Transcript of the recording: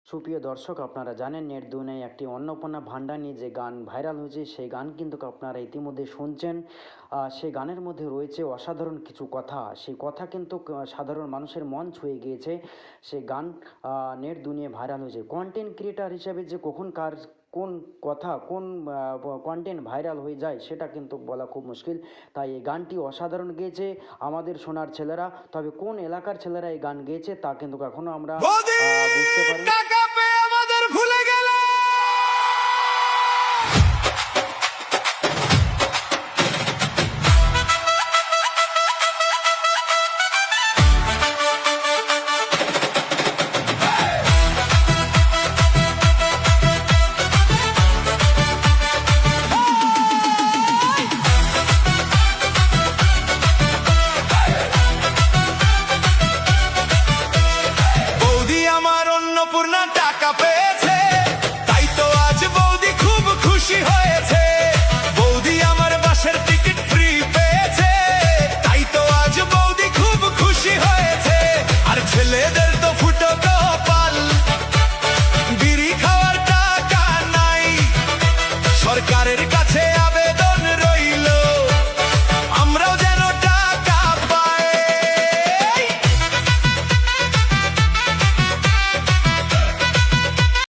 সুপ্রিয় দর্শক, আপনারা জানেন নেট দুনিয়ায় একটি অন্নপূর্ণা ভান্ডার নিয়ে যে গান ভাইরাল হয়েছে, সেই গান কিন্তু আপনারা ইতিমধ্যে শুনছেন। সেই গানের মধ্যে রয়েছে অসাধারণ কিছু কথা। সেই কথা কিন্তু সাধারণ মানুষের মন ছুঁয়ে গিয়েছে। সেই গান নেট দুনিয়ায় ভাইরাল হয়েছে। কন্টেন্ট ক্রিয়েটার হিসেবে যে কখন কার কোন কথা কোন কন্টেন্ট ভাইরাল হয়ে যায় সেটা কিন্তু বলা খুব মুশকিল। তাই এই গানটি অসাধারণ গেয়েছে আমাদের সোনার ছেলেরা। তবে কোন এলাকার ছেলেরা এই গান গেয়েছে তা কিন্তু এখনো আমরা বুঝতে পারি। ভুলে গেলে বৌদি আমার অন্নপূর্ণা টাকা পেয়ে